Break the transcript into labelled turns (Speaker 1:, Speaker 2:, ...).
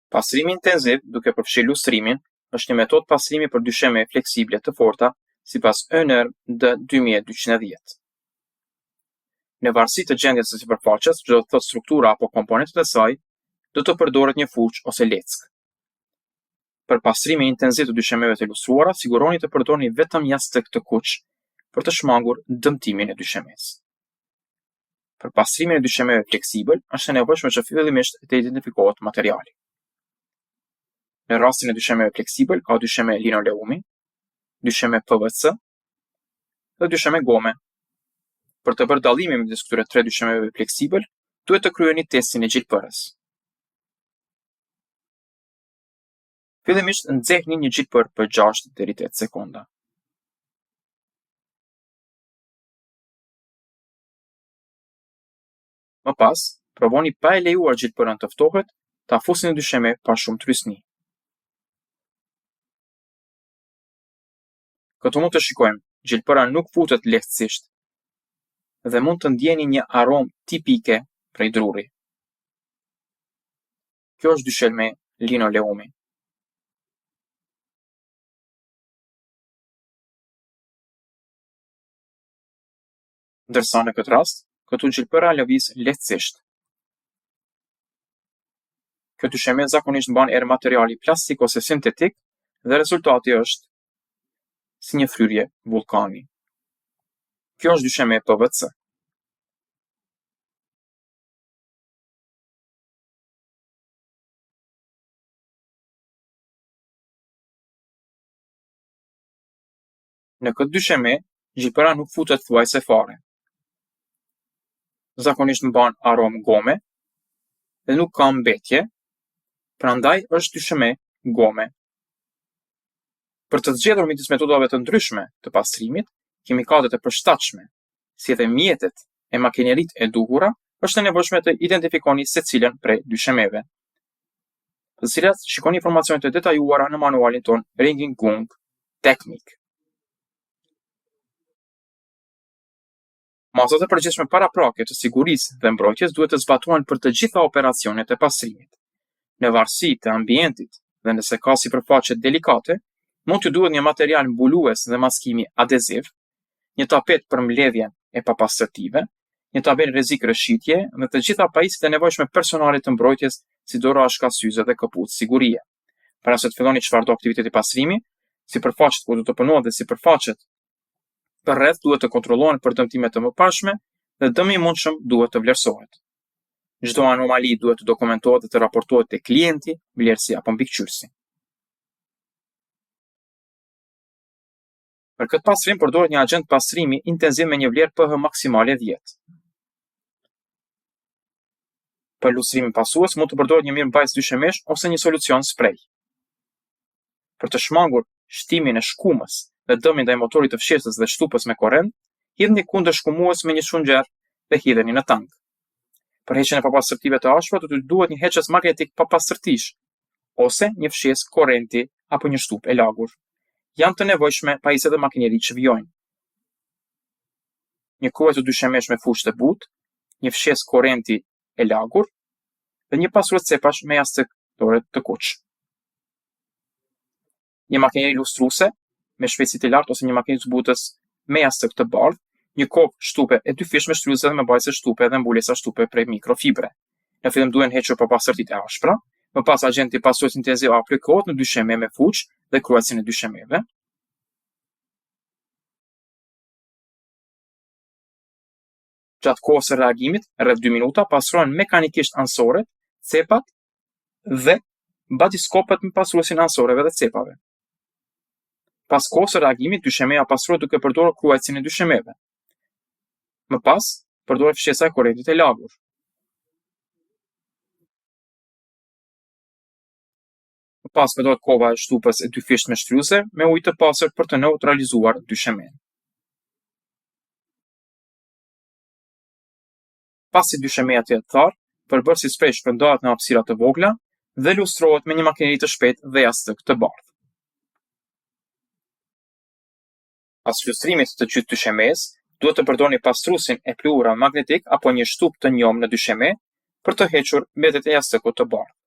Speaker 1: Pastrimi intenziv, duke përfshirë lustrimin, është një metodë pastrimi për dysheme fleksible të forta, sipas ENR D 2210. Në varësi të gjendjes së sipërfaqes, çdo të thotë struktura apo komponentet e saj, do të përdoret një fuqë ose leckë. Për pastrimin intenziv të dyshemeve të ilustruara, siguroni të përdorni vetëm jashtëk të kuq për të shmangur dëmtimin e dyshemesë. Për pastrimin e dyshemeve fleksibël, është e nevojshme që fillimisht të identifikohet materiali. Në rastin e dyshemeve fleksibël, ka dysheme linoleumi, dysheme PVC dhe dysheme gome. Për të bërë dallimin midis këtyre tre dyshemeve fleksibël, duhet të kryeni testin e gjilpërës. Fillimisht nxehni një gjilpër për 6 deri 8 sekonda. Më pas, provoni pa e lejuar gjilpërën të ftohet, ta fusni në dysheme pa shumë trysni. Këtu mund të shikojmë, gjilpëra nuk futet lehtësisht dhe mund të ndjeni një aromë tipike prej druri. Kjo është dysheme linoleumi. Ndërsa në këtë rast, këtu gjilpëra lëviz lehtësisht. Kjo dysheme zakonisht mban erë materiali plastik ose sintetik dhe rezultati është si një fryrje vulkani. Kjo është dysheme PVC. Në këtë dysheme, gjilpëra nuk futet thuajse fare. Zakonisht mban aromë gome dhe nuk ka mbetje, prandaj është dysheme gome. Për të zgjedhur midis metodave të ndryshme të pastrimit, kimikatet e përshtatshme, si edhe mjetet e makineritë e duhura, është e nevojshme të identifikoni secilën prej dyshemeve, të cilat shikoni informacionet e detajuara në manualin ton Ringingung Technik. Masat e përgjithshme paraprake të sigurisë dhe mbrojtjes duhet të zbatohen për të gjitha operacionet e pastrimit. Në varësi të ambientit dhe nëse ka sipërfaqe delikate, mund të duhet një material mbulues dhe maskimi adeziv, një tapet për mbledhjen e papastërtive, një tabel rrezik rreshitje dhe të gjitha pajisjet e nevojshme personale të mbrojtjes, si dora, shkassyze dhe këpucë sigurie. Para se të filloni çfarëdo aktiviteti pastrimi, sipërfaqet ku do të punohet dhe sipërfaqet përreth duhet të kontrollohen për dëmtime të mëparshme dhe dëmi i mundshëm duhet të vlerësohet. Çdo anomali duhet të dokumentohet dhe të raportohet te klienti, vlerësi apo mbikëqyrësi. Për këtë pastrim përdoret një agent pastrimi intenziv me një vlerë pH maksimale 10. Për lustrimin pasues mund të përdoret një mirëmbajtës dyshemesh ose një solucion sprej. Për të shmangur shtimin e shkumës dhe dëmin ndaj motorit të fshesës dhe shtupës me korrent, hidhni kundër shkumues me një shungjer dhe hidheni në tank. Për heqjen e papastërtive të ashpra, do të duhet një heqës magnetik papastërtish ose një fshesë korrenti apo një shtupë e lagur. Janë të nevojshme pajisjet e makineritë që vijojnë. Një kuaj të dyshemesh me fushë të butë, një fshesë korrenti e lagur dhe një pasurës cepash me jashtëk dore të kuq. Një makineri lustruese me shpejtësi të lartë ose një makinë zbutës me jashtëk të bardhë, një kopë shtupe e dy fish me shtrydhëse dhe me mbajtëse shtupe dhe mbulesa shtupe prej mikrofibre. Në fillim duhen hequr papastërtitë e ashpra, më pas agenti pasues intenziv aplikohet në dysheme me fuqë dhe kruajtësin e dyshemeve. Gjatë kohës së reagimit, rreth 2 minuta, pastrohen mekanikisht ansoret, cepat dhe batiskopët me pasuesin ansoreve dhe cepave. Pas kohës së reagimit, dyshemeja pastrohet duke përdorur kruajtësin e dyshemeve. Më pas, përdoret fshesa e korrentit e lagur. Më pas përdoret kova e shtupës e dy fish me shtrydhëse me ujë të pastër për të neutralizuar dyshemen. Pasi dyshemeja të jetë tharë, përbërësi sprej shpërndahet në hapësira të vogla dhe lustrohet me një makineri të shpejtë dhe jashtëk të bardhë. Pas lustrimit të gjithë dyshemesë, duhet të përdorni pastruesin e pluhura magnetik apo një shtupë të njom në dysheme për të hequr mbetjet e jashtëkut të bardhë.